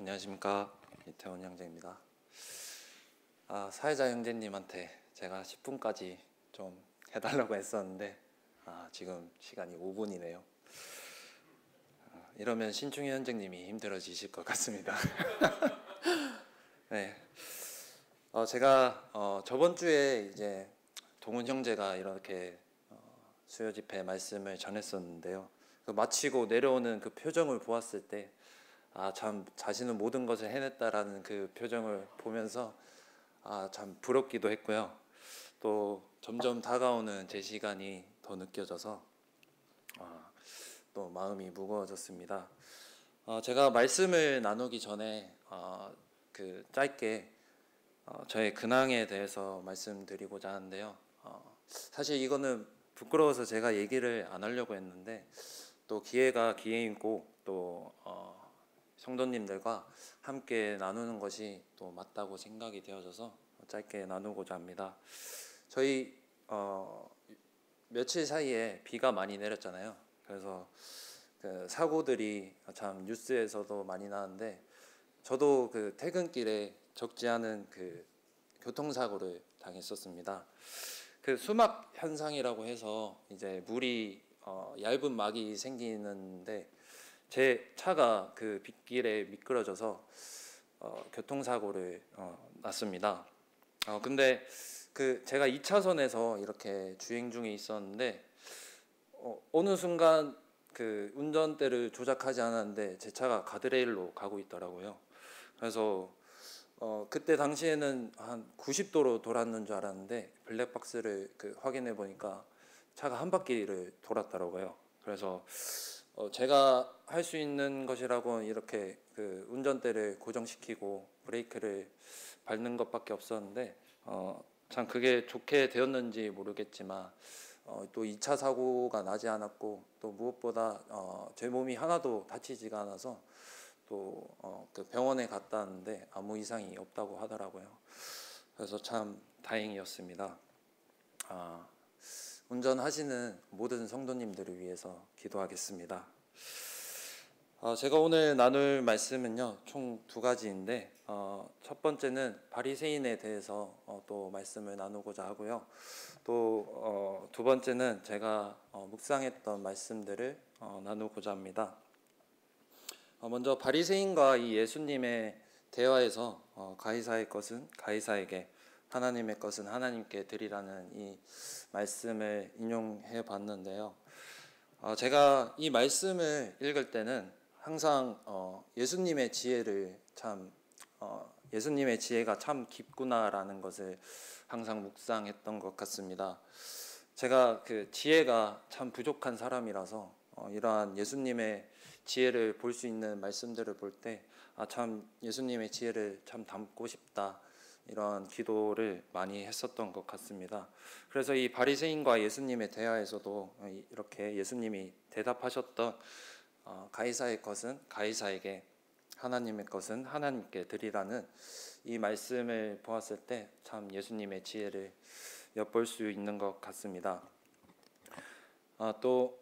안녕하십니까, 이태원 형제입니다. 사회자 형제님한테 제가 10분까지 좀 해달라고 했었는데 지금 시간이 5분이네요. 이러면 신충희 형제님이 힘들어지실 것 같습니다. 네, 제가 저번 주에 이제 동훈 형제가 이렇게 수요 집회 말씀을 전했었는데요. 마치고 내려오는 그 표정을 보았을 때 참 자신은 모든 것을 해냈다라는 그 표정을 보면서 참 부럽기도 했고요. 또 점점 다가오는 제 시간이 더 느껴져서 또 마음이 무거워졌습니다. 제가 말씀을 나누기 전에 짧게 저의 근황에 대해서 말씀드리고자 하는데요. 사실 이거는 부끄러워서 제가 얘기를 안 하려고 했는데 또 기회가 기회이고 또 성도님들과 함께 나누는 것이 또 맞다고 생각이 되어져서 짧게 나누고자 합니다. 저희 며칠 사이에 비가 많이 내렸잖아요. 그래서 그 사고들이 참 뉴스에서도 많이 나는데 저도 그 퇴근길에 적지 않은 그 교통사고를 당했었습니다. 그 수막 현상이라고 해서 이제 물이 얇은 막이 생기는데 제 차가 그 빗길에 미끄러져서 교통사고를 났습니다. 근데 제가 2차선에서 이렇게 주행 중에 있었는데 어느 순간 그 운전대를 조작하지 않았는데 제 차가 가드레일로 가고 있더라고요. 그래서 그때 당시에는 한 90도로 돌았는 줄 알았는데 블랙박스를 확인해 보니까 차가 한 바퀴를 돌았더라고요. 그래서 제가 할 수 있는 것이라고 이렇게 그 운전대를 고정시키고 브레이크를 밟는 것밖에 없었는데 참 그게 좋게 되었는지 모르겠지만 또 2차 사고가 나지 않았고 또 무엇보다 제 몸이 하나도 다치지가 않아서 또 그 병원에 갔다 왔는데 아무 이상이 없다고 하더라고요. 그래서 참 다행이었습니다. 운전하시는 모든 성도님들을 위해서 기도하겠습니다. 제가 오늘 나눌 말씀은요, 총 두 가지인데 첫 번째는 바리새인에 대해서 또 말씀을 나누고자 하고요. 또 두 번째는 제가 묵상했던 말씀들을 나누고자 합니다. 먼저 바리새인과 이 예수님의 대화에서 가이사의 것은 가이사에게, 하나님의 것은 하나님께 드리라는 이 말씀을 인용해 봤는데요. 제가 이 말씀을 읽을 때는 항상 예수님의 지혜를 예수님의 지혜가 참 깊구나라는 것을 항상 묵상했던 것 같습니다. 제가 그 지혜가 참 부족한 사람이라서 이러한 예수님의 지혜를 볼 수 있는 말씀들을 볼 때 참 예수님의 지혜를 참 담고 싶다, 이러한 기도를 많이 했었던 것 같습니다. 그래서 이 바리새인과 예수님의 대화에서도 이렇게 예수님이 대답하셨던 가이사의 것은 가이사에게, 하나님의 것은 하나님께 드리라는 이 말씀을 보았을 때 참 예수님의 지혜를 엿볼 수 있는 것 같습니다. 또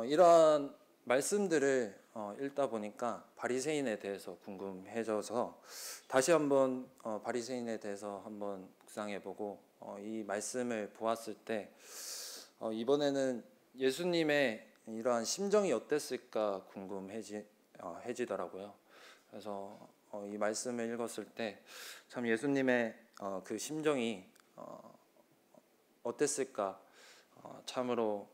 이러한 말씀들을 읽다 보니까 바리새인에 대해서 궁금해져서 다시 한번 바리새인에 대해서 한번 묵상해보고 이 말씀을 보았을 때 이번에는 예수님의 이러한 심정이 어땠을까 궁금해지더라고요. 그래서 이 말씀을 읽었을 때 참 예수님의 그 심정이 어땠을까 참으로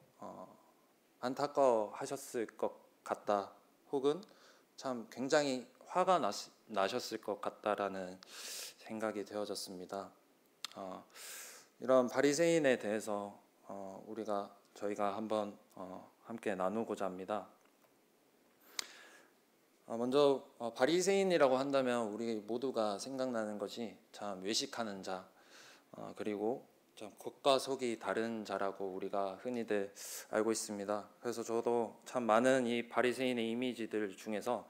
안타까워 하셨을 것 같다, 혹은 참 굉장히 화가 나셨을 것 같다라는 생각이 되어졌습니다. 이런 바리새인에 대해서 저희가 한번 함께 나누고자 합니다. 먼저 바리새인이라고 한다면 우리 모두가 생각나는 것이 참 외식하는 자, 그리고 참 겉과 속이 다른 자라고 우리가 흔히들 알고 있습니다. 그래서 저도 참 많은 이 바리새인의 이미지들 중에서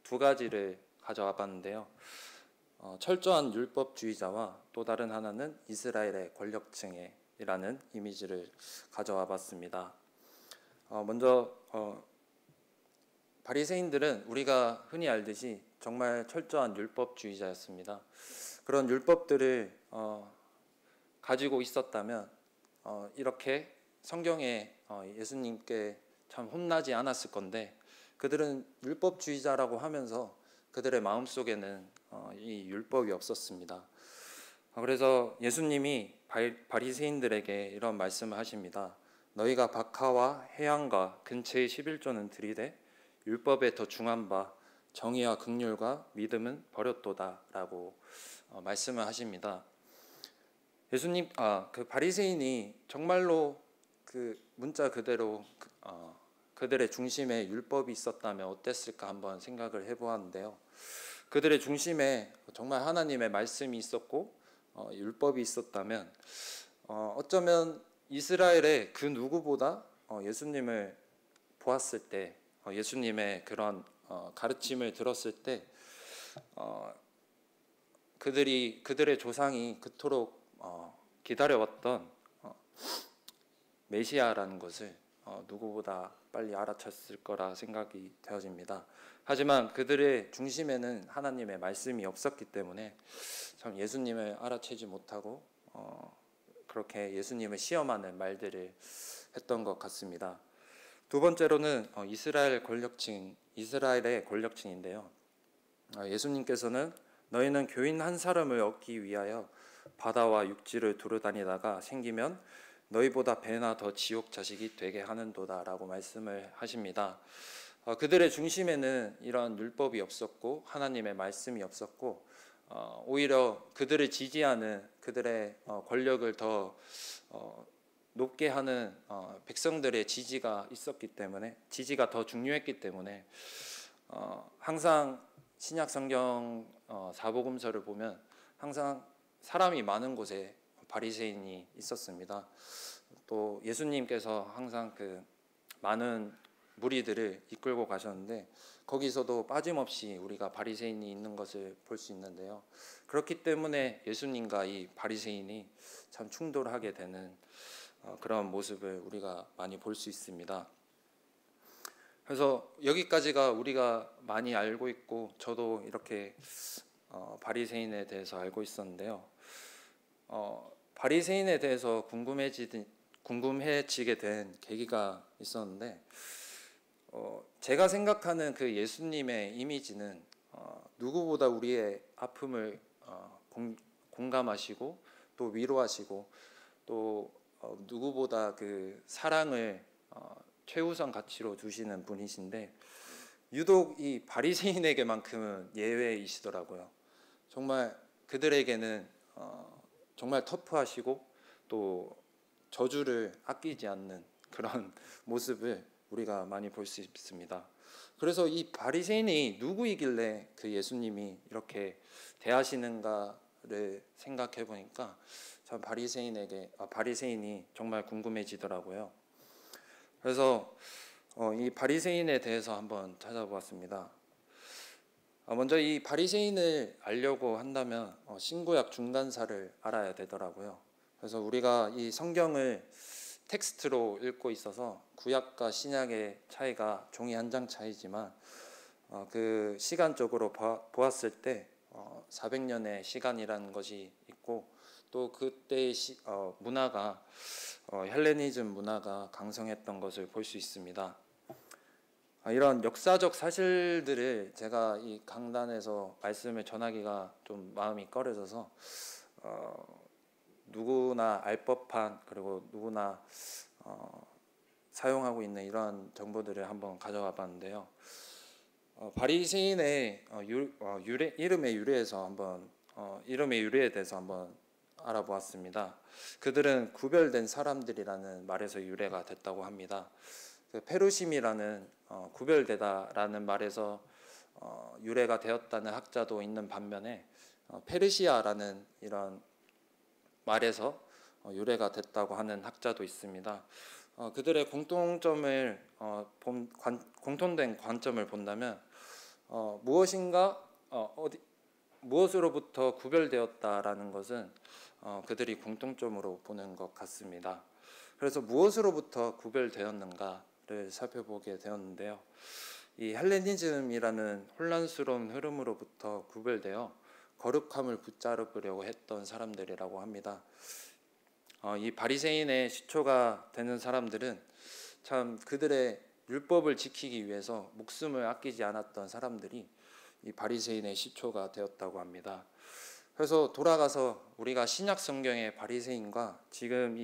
두 가지를 가져와 봤는데요. 철저한 율법주의자와 또 다른 하나는 이스라엘의 권력층이라는 이미지를 가져와 봤습니다. 먼저 바리새인들은 우리가 흔히 알듯이 정말 철저한 율법주의자였습니다. 그런 율법들을 가지고 있었다면 이렇게 성경에 예수님께 참 혼나지 않았을 건데, 그들은 율법주의자라고 하면서 그들의 마음속에는 이 율법이 없었습니다. 그래서 예수님이 바리새인들에게 이런 말씀을 하십니다. 너희가 박하와 해양과 근처의 11조는 들이되 율법에 더 중한 바 정의와 긍휼과 믿음은 버렸도다 라고 말씀을 하십니다. 예수님, 그 바리새인이 정말로 그 문자 그대로 그들의 중심에 율법이 있었다면 어땠을까 한번 생각을 해보았는데요. 그들의 중심에 정말 하나님의 말씀이 있었고 율법이 있었다면 어쩌면 이스라엘의 그 누구보다 예수님을 보았을 때, 예수님의 그런 가르침을 들었을 때 그들의 조상이 그토록 기다려왔던 메시아라는 것을 누구보다 빨리 알아챘을 거라 생각이 되어집니다. 하지만 그들의 중심에는 하나님의 말씀이 없었기 때문에 참 예수님을 알아채지 못하고 그렇게 예수님을 시험하는 말들을 했던 것 같습니다. 두 번째로는 이스라엘의 권력층인데요. 예수님께서는 너희는 교인 한 사람을 얻기 위하여 바다와 육지를 두루다니다가 생기면 너희보다 배나 더 지옥 자식이 되게 하는도다 라고 말씀을 하십니다. 그들의 중심에는 이런 율법이 없었고 하나님의 말씀이 없었고 오히려 그들을 지지하는 그들의 권력을 더 높게 하는 백성들의 지지가 있었기 때문에, 지지가 더 중요했기 때문에 항상 신약 성경 사복음서를 보면 항상 사람이 많은 곳에 바리새인이 있었습니다. 또 예수님께서 항상 그 많은 무리들을 이끌고 가셨는데 거기서도 빠짐없이 우리가 바리새인이 있는 것을 볼 수 있는데요. 그렇기 때문에 예수님과 이 바리새인이 참 충돌하게 되는 그런 모습을 우리가 많이 볼 수 있습니다. 그래서 여기까지가 우리가 많이 알고 있고 저도 이렇게 바리새인에 대해서 알고 있었는데요. 바리새인에 대해서 궁금해지게 된 계기가 있었는데 제가 생각하는 그 예수님의 이미지는 누구보다 우리의 아픔을 공감하시고 또 위로하시고 또 누구보다 그 사랑을 최우선 가치로 두시는 분이신데 유독 이 바리새인에게만큼은 예외이시더라고요. 정말 그들에게는 정말 터프하시고 또 저주를 아끼지 않는 그런 모습을 우리가 많이 볼 수 있습니다. 그래서 이 바리새인이 누구이길래 그 예수님이 이렇게 대하시는가를 생각해 보니까 참 바리새인이 정말 궁금해지더라고요. 그래서 이 바리새인에 대해서 한번 찾아보았습니다. 먼저 이 바리새인을 알려고 한다면 신구약 중간사를 알아야 되더라고요. 그래서 우리가 이 성경을 텍스트로 읽고 있어서 구약과 신약의 차이가 종이 한 장 차이지만 그 시간적으로 보았을 때 400년의 시간이라는 것이 있고 또 그때의 문화가 헬레니즘 문화가 강성했던 것을 볼 수 있습니다. 이런 역사적 사실들을 제가 이 강단에서 말씀을 전하기가 좀 마음이 꺼려져서 누구나 알 법한 그리고 누구나 사용하고 있는 이러한 정보들을 한번 가져와 봤는데요. 바리새인의 이름의 유래에 대해서 한번 알아보았습니다. 그들은 구별된 사람들이라는 말에서 유래가 됐다고 합니다. 그 페루심이라는 구별되다라는 말에서 유래가 되었다는 학자도 있는 반면에 페르시아라는 이런 말에서 유래가 됐다고 하는 학자도 있습니다. 그들의 공통된 관점을 본다면 무엇으로부터 구별되었다라는 것은 그들이 공통점으로 보는 것 같습니다. 그래서 무엇으로부터 구별되었는가를 살펴보게 되었는데요. 이 헬레니즘이라는 혼란스러운 흐름으로부터 구별되어 거룩함을 붙잡으려고 했던 사람들이라고 합니다. 이 바리새인의 시초가 되는 사람들은 참 그들의 율법을 지키기 위해서 목숨을 아끼지 않았던 사람들이 이 바리새인의 시초가 되었다고 합니다. 그래서 돌아가서 우리가 신약 성경의 바리새인과 지금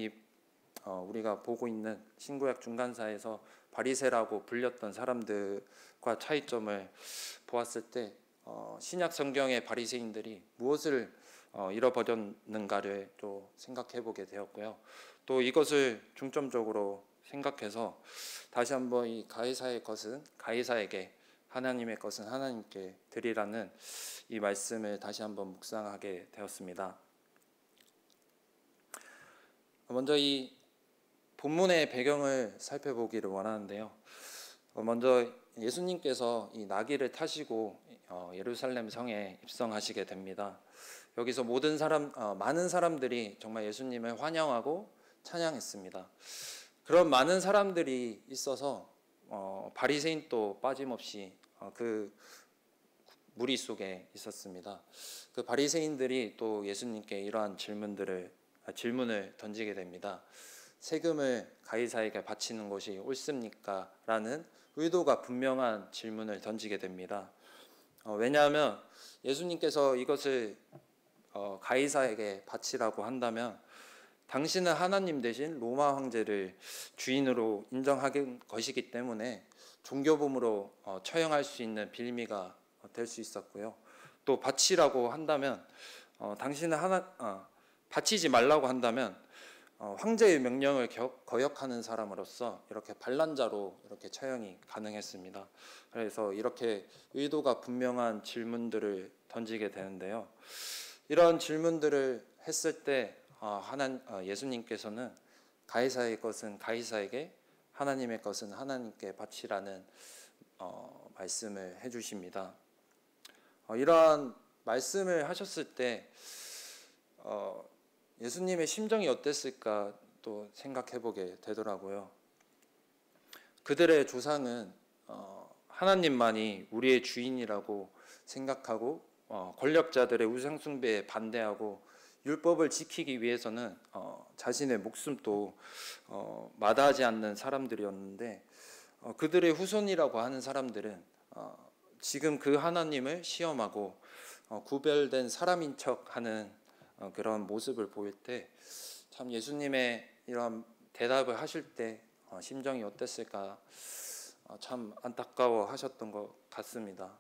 우리가 보고 있는 신구약 중간사에서 바리새라고 불렸던 사람들과 차이점을 보았을 때 신약 성경의 바리새인들이 무엇을 잃어버렸는가를 또 생각해 보게 되었고요. 또 이것을 중점적으로 생각해서 다시 한번 이 가이사의 것은 가이사에게, 하나님의 것은 하나님께 드리라는 이 말씀을 다시 한번 묵상하게 되었습니다. 먼저 이 본문의 배경을 살펴보기를 원하는데요. 먼저 예수님께서 이 나귀를 타시고 예루살렘 성에 입성하시게 됩니다. 여기서 많은 사람들이 정말 예수님을 환영하고 찬양했습니다. 그런 많은 사람들이 있어서 바리새인도 빠짐없이 그 무리 속에 있었습니다. 그 바리새인들이 또 예수님께 이러한 질문을 던지게 됩니다. 세금을 가이사에게 바치는 것이 옳습니까? 라는 의도가 분명한 질문을 던지게 됩니다. 왜냐하면 예수님께서 이것을 가이사에게 바치라고 한다면 당신은 하나님 대신 로마 황제를 주인으로 인정하는 것이기 때문에 종교범으로 처형할 수 있는 빌미가 될 수 있었고요. 또 바치라고 한다면 당신은 바치지 말라고 한다면 황제의 명령을 거역하는 사람으로서 이렇게 반란자로 이렇게 처형이 가능했습니다. 그래서 이렇게 의도가 분명한 질문들을 던지게 되는데요. 이런 질문들을 했을 때 예수님께서는 가이사의 것은 가이사에게, 하나님의 것은 하나님께 바치라는 말씀을 해주십니다. 이러한 말씀을 하셨을 때 예수님의 심정이 어땠을까 또 생각해보게 되더라고요. 그들의 조상은 하나님만이 우리의 주인이라고 생각하고 권력자들의 우상숭배에 반대하고 율법을 지키기 위해서는 자신의 목숨도 마다하지 않는 사람들이었는데 그들의 후손이라고 하는 사람들은 지금 그 하나님을 시험하고 구별된 사람인 척하는 그런 모습을 보일 때 참 예수님의 이런 대답을 하실 때 심정이 어땠을까 참 안타까워 하셨던 것 같습니다.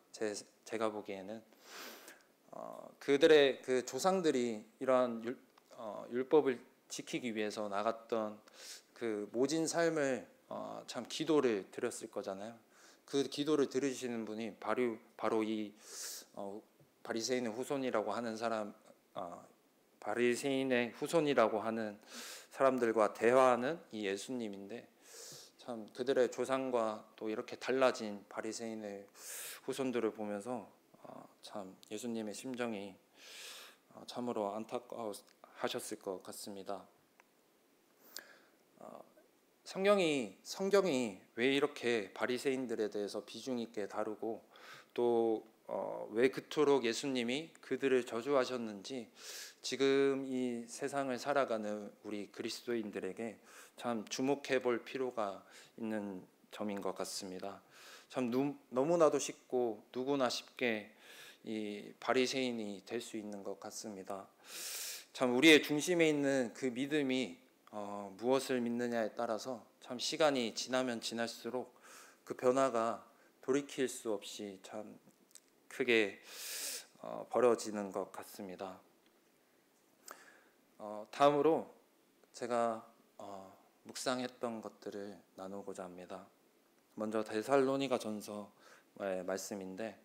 제가 보기에는 그들의 그 조상들이 이러한 율법을 지키기 위해서 나갔던 그 모진 삶을 참 기도를 드렸을 거잖아요. 그 기도를 들으시는 분이 바로 이 바리새인의 후손이라고 하는 바리새인의 후손이라고 하는 사람들과 대화하는 이 예수님인데 참 그들의 조상과 또 이렇게 달라진 바리새인의 후손들을 보면서 참 예수님의 심정이 참으로 안타까워하셨을 것 같습니다. 성경이 왜 이렇게 바리새인들에 대해서 비중 있게 다루고 또 왜 그토록 예수님이 그들을 저주하셨는지 지금 이 세상을 살아가는 우리 그리스도인들에게 참 주목해 볼 필요가 있는 점인 것 같습니다. 참 너무나도 쉽고 누구나 쉽게 이 바리새인이 될 수 있는 것 같습니다. 참 우리의 중심에 있는 그 믿음이 무엇을 믿느냐에 따라서 참 시간이 지나면 지날수록 그 변화가 돌이킬 수 없이 참 크게 벌어지는 것 같습니다. 다음으로 제가 묵상했던 것들을 나누고자 합니다. 먼저 데살로니가전서의 말씀인데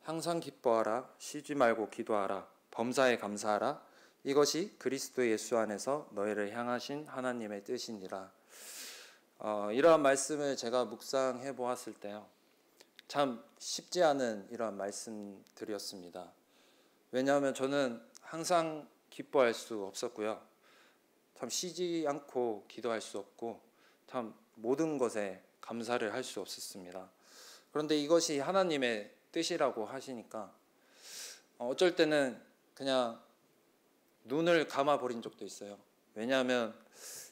항상 기뻐하라, 쉬지 말고 기도하라, 범사에 감사하라, 이것이 그리스도 예수 안에서 너희를 향하신 하나님의 뜻이니라. 이러한 말씀을 제가 묵상해 보았을 때요, 참 쉽지 않은 이러한 말씀들이었습니다. 왜냐하면 저는 항상 기뻐할 수 없었고요, 참 쉬지 않고 기도할 수 없고 참 모든 것에 감사를 할 수 없었습니다. 그런데 이것이 하나님의 뜻이라고 하시니까 어쩔 때는 그냥 눈을 감아 버린 적도 있어요. 왜냐하면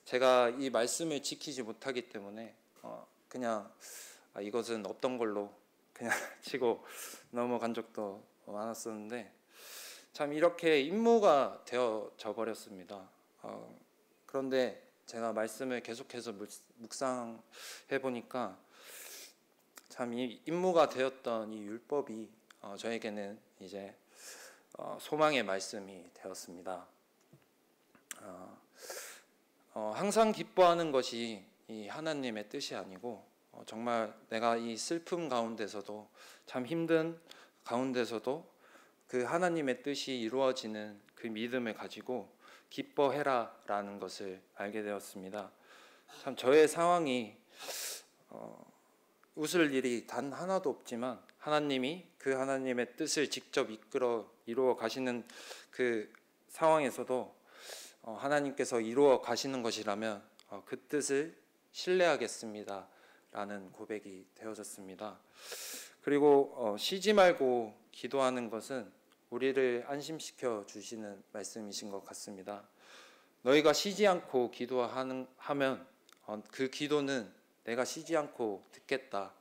제가 이 말씀을 지키지 못하기 때문에 그냥 이것은 없던 걸로 그냥 치고 넘어간 적도 많았었는데, 참 이렇게 임무가 되어져 버렸습니다. 그런데 제가 말씀을 계속해서 묵상해 보니까 참 이 임무가 되었던 이 율법이 저에게는 이제 소망의 말씀이 되었습니다. 항상 기뻐하는 것이 이 하나님의 뜻이 아니고 정말 내가 이 슬픔 가운데서도, 참 힘든 가운데서도 그 하나님의 뜻이 이루어지는 그 믿음을 가지고 기뻐해라 라는 것을 알게 되었습니다. 참 저의 상황이 웃을 일이 단 하나도 없지만 하나님이 그 하나님의 뜻을 직접 이루어 가시는 그 상황에서도 하나님께서 이루어 가시는 것이라면 그 뜻을 신뢰하겠습니다 라는 고백이 되어졌습니다. 그리고 쉬지 말고 기도하는 것은 우리를 안심시켜 주시는 말씀이신 것 같습니다. 너희가 쉬지 않고 기도하면 그 기도는 내가 쉬지 않고 듣겠다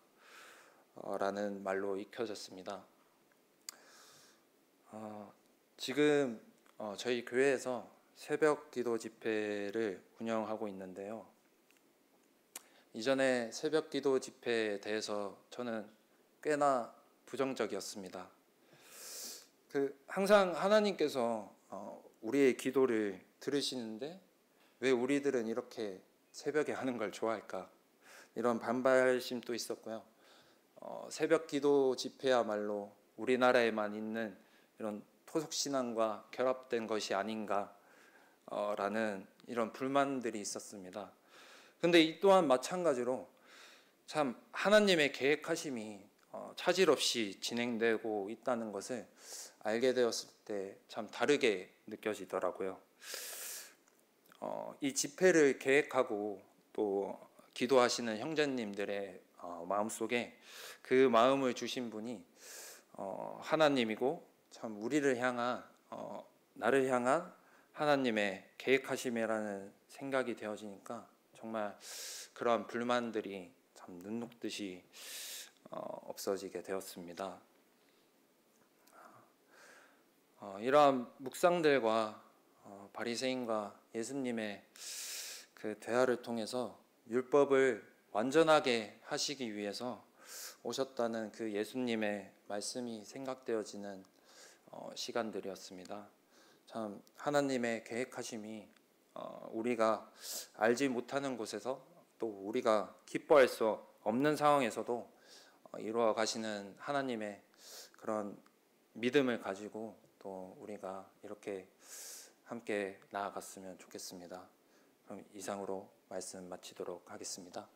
라는 말로 익혀졌습니다. 지금 저희 교회에서 새벽 기도 집회를 운영하고 있는데요. 이전에 새벽 기도 집회에 대해서 저는 꽤나 부정적이었습니다. 항상 하나님께서 우리의 기도를 들으시는데 왜 우리들은 이렇게 새벽에 하는 걸 좋아할까? 이런 반발심도 있었고요. 새벽 기도 집회야말로 우리나라에만 있는 이런 토속 신앙과 결합된 것이 아닌가 라는 이런 불만들이 있었습니다. 근데 이 또한 마찬가지로 참 하나님의 계획하심이 차질 없이 진행되고 있다는 것을 알게 되었을 때 참 다르게 느껴지더라고요. 이 집회를 계획하고 또 기도하시는 형제님들의 마음속에 그 마음을 주신 분이 하나님이고, 참 우리를 향한 나를 향한 하나님의 계획하심이라는 생각이 되어지니까 정말 그러한 불만들이 참 눈 녹듯이 없어지게 되었습니다. 이러한 묵상들과 바리새인과 예수님의 그 대화를 통해서 율법을 완전하게 하시기 위해서 오셨다는 그 예수님의 말씀이 생각되어지는 시간들이었습니다. 참 하나님의 계획하심이 우리가 알지 못하는 곳에서 또 우리가 기뻐할 수 없는 상황에서도 이루어 가시는 하나님의 그런 믿음을 가지고 또 우리가 이렇게 함께 나아갔으면 좋겠습니다. 그럼 이상으로 말씀 마치도록 하겠습니다.